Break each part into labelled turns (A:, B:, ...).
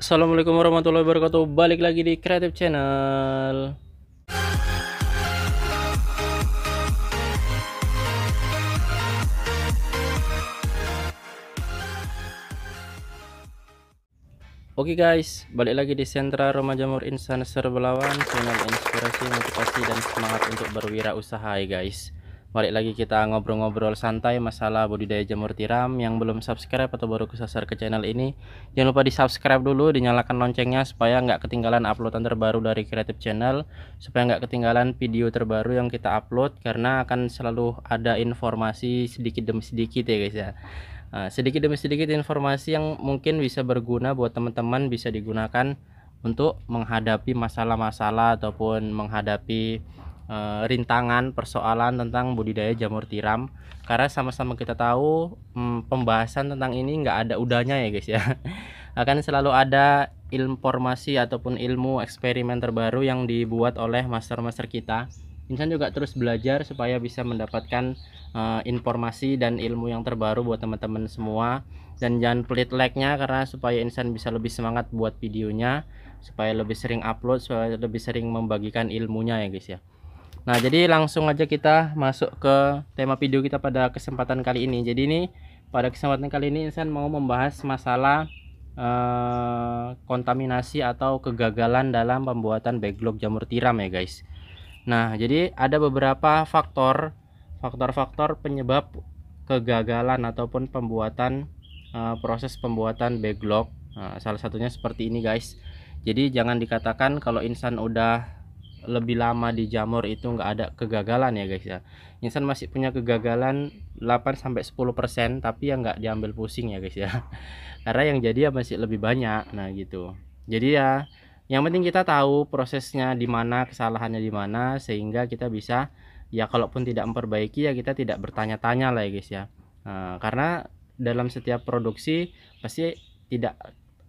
A: Assalamualaikum warahmatullahi wabarakatuh. Balik lagi di Creative Channel. Oke guys, balik lagi di Sentra Remaja Mur Insan Serbelawan, channel inspirasi, motivasi, dan semangat untuk berwirausaha ya guys. Balik lagi kita ngobrol-ngobrol santai masalah budidaya jamur tiram. Yang belum subscribe atau baru kesasar ke channel ini, jangan lupa di subscribe dulu, dinyalakan loncengnya supaya nggak ketinggalan uploadan terbaru dari Creative Channel, supaya nggak ketinggalan video terbaru yang kita upload, karena akan selalu ada informasi sedikit demi sedikit ya guys ya. Sedikit demi sedikit informasi yang mungkin bisa berguna buat teman-teman, bisa digunakan untuk menghadapi masalah-masalah ataupun menghadapi rintangan persoalan tentang budidaya jamur tiram. Karena sama-sama kita tahu pembahasan tentang ini nggak ada udahnya ya guys ya. Akan selalu ada informasi ataupun ilmu eksperimen terbaru yang dibuat oleh master-master kita. Insan juga terus belajar supaya bisa mendapatkan informasi dan ilmu yang terbaru buat teman-teman semua. Dan jangan pelit like-nya, karena supaya Insan bisa lebih semangat buat videonya, supaya lebih sering upload, supaya lebih sering membagikan ilmunya ya guys ya. Nah, jadi langsung aja kita masuk ke tema video kita pada kesempatan kali ini. Jadi ini pada kesempatan kali ini Insan mau membahas masalah kontaminasi atau kegagalan dalam pembuatan backlog jamur tiram ya guys. Nah, jadi ada beberapa faktor penyebab kegagalan ataupun pembuatan proses pembuatan backlog. Salah satunya seperti ini guys. Jadi jangan dikatakan kalau Insan udah lebih lama di jamur itu nggak ada kegagalan ya guys ya. Insan masih punya kegagalan 8-10%, tapi ya nggak diambil pusing ya guys ya. Karena yang jadi ya masih lebih banyak. Nah gitu. Jadi ya yang penting kita tahu prosesnya di mana, kesalahannya di mana, sehingga kita bisa ya kalaupun tidak memperbaiki ya kita tidak bertanya-tanya lah ya guys ya. Karena dalam setiap produksi pasti tidak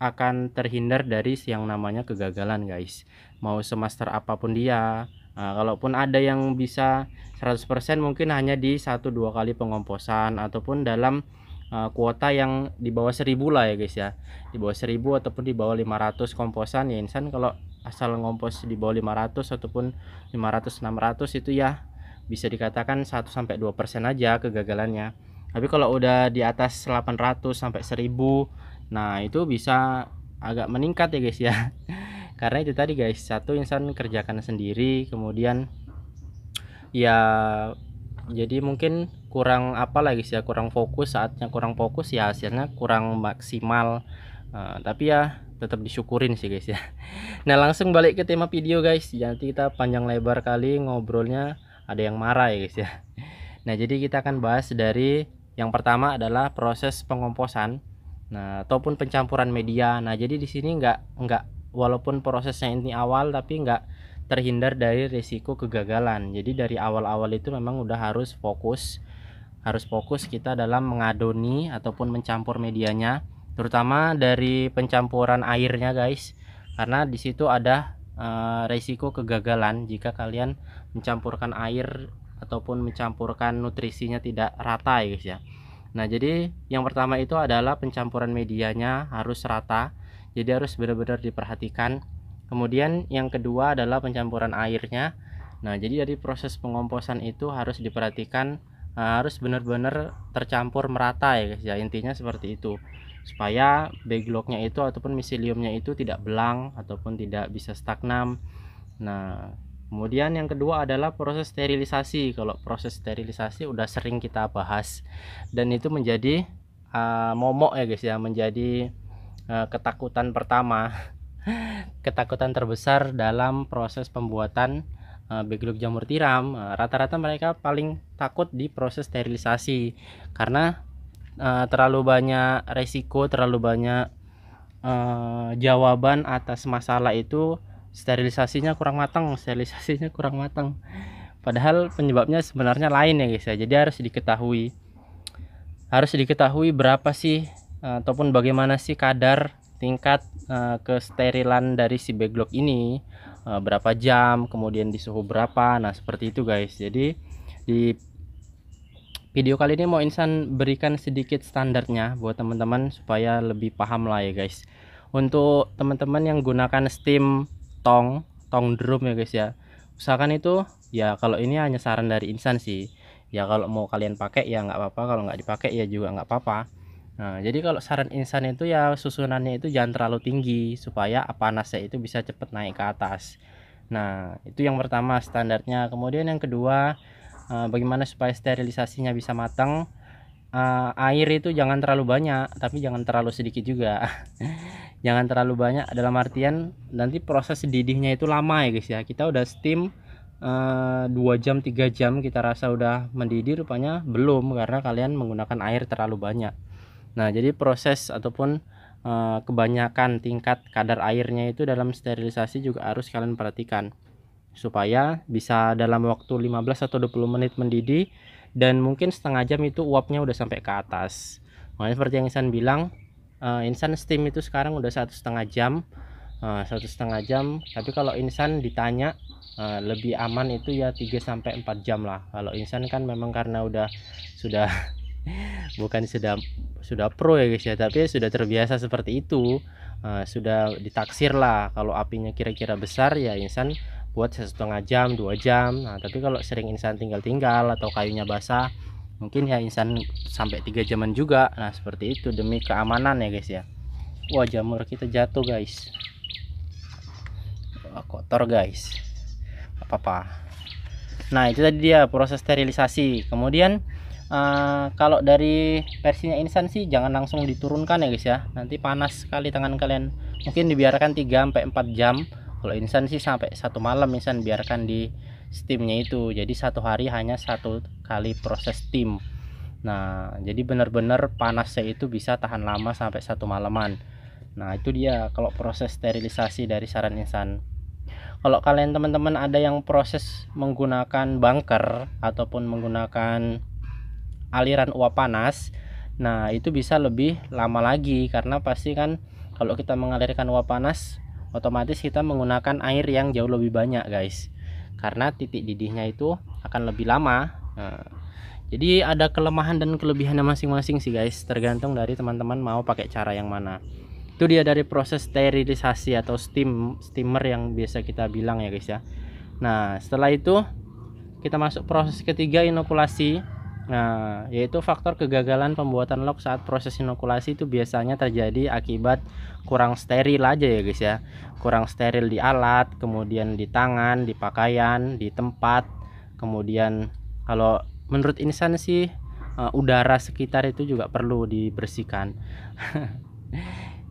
A: akan terhindar dari yang namanya kegagalan guys. Mau semaster apapun dia, kalaupun ada yang bisa 100%, mungkin hanya di 1-2 kali pengomposan ataupun dalam kuota yang di bawah 1000 lah ya guys ya. Di bawah 1000 ataupun di bawah 500 komposan ya Insan kalau asal ngompos di bawah 500 ataupun 500-600 itu ya bisa dikatakan 1-2% aja kegagalannya. Tapi kalau udah di atas 800 sampai 1000, nah itu bisa agak meningkat ya guys ya. Karena itu tadi guys, satu Insan kerjakan sendiri, kemudian ya jadi mungkin kurang apa lagi sih ya, kurang fokus, saatnya kurang fokus ya hasilnya kurang maksimal. Tapi ya tetap disyukurin sih guys ya. Nah, langsung balik ke tema video guys. Nanti kita panjang lebar kali ngobrolnya, ada yang marah ya guys ya. Nah, jadi kita akan bahas dari yang pertama adalah proses pengomposan, nah ataupun pencampuran media. Nah, jadi di sini nggak walaupun prosesnya ini awal, tapi nggak terhindar dari risiko kegagalan. Jadi dari awal-awal itu memang udah harus fokus kita dalam mengadoni ataupun mencampur medianya, terutama dari pencampuran airnya guys, karena di situ ada risiko kegagalan jika kalian mencampurkan air ataupun mencampurkan nutrisinya tidak rata ya guys ya. Nah, jadi yang pertama itu adalah pencampuran medianya harus rata, jadi harus benar-benar diperhatikan. Kemudian yang kedua adalah pencampuran airnya. Nah, jadi dari proses pengomposan itu harus diperhatikan, harus benar-benar tercampur merata ya guys ya, intinya seperti itu, supaya backlognya itu ataupun miseliumnya itu tidak belang ataupun tidak bisa stagnan. Nah, kemudian yang kedua adalah proses sterilisasi. Kalau proses sterilisasi udah sering kita bahas, dan itu menjadi momok ya guys ya, menjadi ketakutan pertama ketakutan terbesar dalam proses pembuatan backlog jamur tiram. Rata-rata mereka paling takut di proses sterilisasi karena terlalu banyak resiko, terlalu banyak jawaban atas masalah itu. Sterilisasinya kurang matang, padahal penyebabnya sebenarnya lain ya guys ya. Jadi harus diketahui berapa sih ataupun bagaimana sih kadar tingkat kesterilan dari si backlog ini, berapa jam, kemudian di suhu berapa. Nah, seperti itu guys. Jadi di video kali ini mau Insan berikan sedikit standarnya buat teman-teman supaya lebih paham lah ya guys. Untuk teman-teman yang gunakan steam tong drum ya guys ya, usahakan itu ya, kalau ini hanya saran dari Insan sih ya, kalau mau kalian pakai ya nggak apa-apa, kalau nggak dipakai ya juga nggak apa-apa. Nah jadi kalau saran Insan itu ya susunannya itu jangan terlalu tinggi supaya panasnya itu bisa cepat naik ke atas. Nah itu yang pertama standarnya. Kemudian yang kedua, bagaimana supaya sterilisasinya bisa matang. Air itu jangan terlalu banyak tapi jangan terlalu sedikit juga. Jangan terlalu banyak dalam artian nanti proses didihnya itu lama ya guys ya. Kita udah steam 2 jam 3 jam kita rasa udah mendidih, rupanya belum, karena kalian menggunakan air terlalu banyak. Nah jadi proses ataupun kebanyakan tingkat kadar airnya itu dalam sterilisasi juga harus kalian perhatikan supaya bisa dalam waktu 15 atau 20 menit mendidih, dan mungkin setengah jam itu uapnya udah sampai ke atas. Makanya seperti yang Insan bilang, Insan steam itu sekarang udah 1,5 jam, 1,5 jam. Tapi kalau Insan ditanya lebih aman itu ya 3-4 jam lah. Kalau Insan kan memang karena sudah bukan sudah pro ya guys ya, tapi sudah terbiasa seperti itu. Sudah ditaksir lah kalau apinya kira-kira besar ya Insan buat 1,5 jam 2 jam. Nah tapi kalau sering Insan tinggal-tinggal atau kayunya basah, mungkin ya Insan sampai 3 jaman juga. Nah seperti itu demi keamanan ya guys ya. Wah jamur kita jatuh guys. Wah, kotor guys, apa-apa. Nah itu tadi dia proses sterilisasi. Kemudian kalau dari versinya Insan sih jangan langsung diturunkan ya guys ya, nanti panas sekali tangan kalian. Mungkin dibiarkan 3-4 jam. Kalau Insan sih sampai 1 malam Insan biarkan di steamnya itu, jadi 1 hari hanya 1 kali proses steam. Nah jadi benar-benar panasnya itu bisa tahan lama sampai 1 malaman. Nah itu dia kalau proses sterilisasi dari saran Insan. Kalau kalian teman-teman ada yang proses menggunakan bunker ataupun menggunakan aliran uap panas, nah itu bisa lebih lama lagi, karena pasti kan kalau kita mengalirkan uap panas otomatis kita menggunakan air yang jauh lebih banyak guys, karena titik didihnya itu akan lebih lama. Nah, jadi ada kelemahan dan kelebihannya masing-masing sih guys, tergantung dari teman-teman mau pakai cara yang mana. Itu dia dari proses sterilisasi atau steamer yang biasa kita bilang ya guys ya. Nah setelah itu kita masuk proses ketiga, inokulasi. Nah yaitu faktor kegagalan pembuatan lock saat proses inokulasi itu biasanya terjadi akibat kurang steril aja ya guys ya. Kurang steril di alat, kemudian di tangan, di pakaian, di tempat. Kemudian kalau menurut Insan sih udara sekitar itu juga perlu dibersihkan.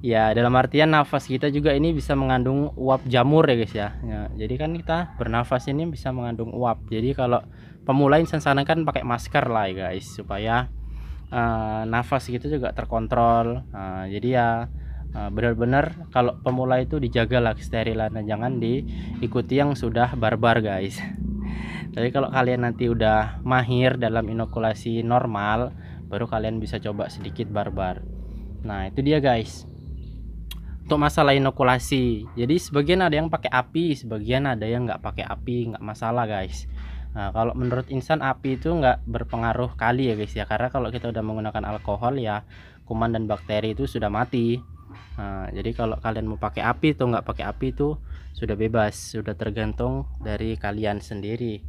A: Ya dalam artian nafas kita juga ini bisa mengandung uap jamur ya guys ya. Jadi kan kita bernafas ini bisa mengandung uap. Jadi kalau pemula Insan sarankan pakai masker lah ya guys, supaya nafas kita juga terkontrol. Jadi ya benar-benar kalau pemula itu dijaga lah kesterilan, jangan diikuti yang sudah barbar guys. Tapi kalau kalian nanti udah mahir dalam inokulasi normal, baru kalian bisa coba sedikit barbar. Nah itu dia guys untuk masalah inokulasi. Jadi sebagian ada yang pakai api, sebagian ada yang nggak pakai api, nggak masalah guys. Nah kalau menurut Insan api itu nggak berpengaruh kali ya guys ya, karena kalau kita udah menggunakan alkohol ya kuman dan bakteri itu sudah mati. Nah jadi kalau kalian mau pakai api atau nggak pakai api itu sudah bebas, sudah tergantung dari kalian sendiri.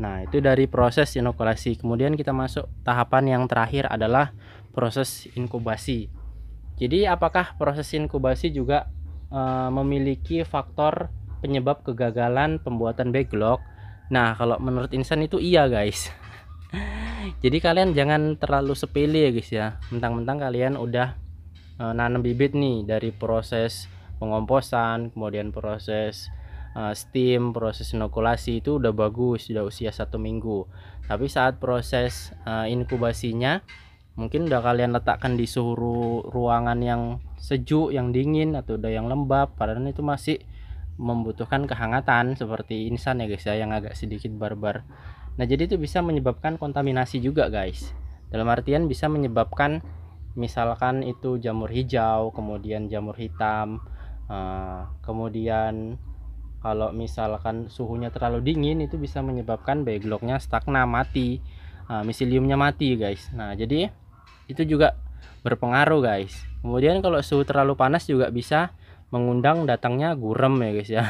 A: Nah itu dari proses inokulasi. Kemudian kita masuk tahapan yang terakhir adalah proses inkubasi. Jadi apakah proses inkubasi juga memiliki faktor penyebab kegagalan pembuatan backlog? Nah kalau menurut Insan itu iya guys. Jadi kalian jangan terlalu sepele ya guys ya, mentang-mentang kalian udah nanam bibit nih, dari proses pengomposan, kemudian proses steam, proses inokulasi itu udah bagus, sudah usia 1 minggu. Tapi saat proses inkubasinya mungkin udah kalian letakkan di suhu ruangan yang sejuk, yang dingin, atau udah yang lembab, padahal itu masih membutuhkan kehangatan seperti Insan ya guys ya, yang agak sedikit barbar. Nah jadi itu bisa menyebabkan kontaminasi juga guys, dalam artian bisa menyebabkan misalkan itu jamur hijau, kemudian jamur hitam, kemudian kalau misalkan suhunya terlalu dingin itu bisa menyebabkan backlognya stagnan, mati, miseliumnya mati guys. Nah jadi itu juga berpengaruh guys. Kemudian kalau suhu terlalu panas juga bisa mengundang datangnya gurem ya guys ya.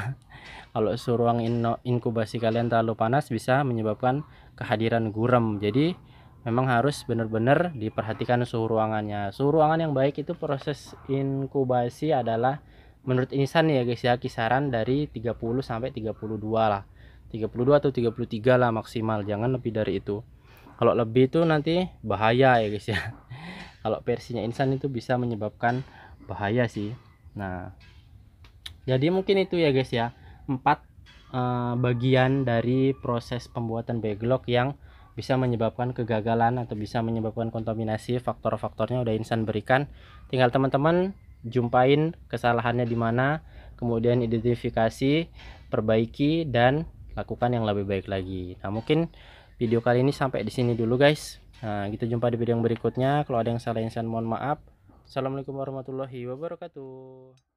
A: Kalau suhu ruang inkubasi kalian terlalu panas bisa menyebabkan kehadiran gurem. Jadi memang harus benar-benar diperhatikan suhu ruangannya. Suhu ruangan yang baik itu proses inkubasi adalah menurut Insan ya guys ya, kisaran dari 30 sampai 32 lah. 32 atau 33 lah maksimal, jangan lebih dari itu. Kalau lebih itu nanti bahaya ya guys ya. Kalau versinya Insan itu bisa menyebabkan bahaya sih. Nah, jadi mungkin itu ya guys ya, 4 bagian dari proses pembuatan backlog yang bisa menyebabkan kegagalan atau bisa menyebabkan kontaminasi. Faktor-faktornya udah Insan berikan, tinggal teman-teman jumpain kesalahannya di mana, kemudian identifikasi, perbaiki, dan lakukan yang lebih baik lagi. Nah, mungkin video kali ini sampai di sini dulu guys. Nah, kita jumpa di video yang berikutnya. Kalau ada yang salah Insan mohon maaf. Assalamualaikum warahmatullahi wabarakatuh.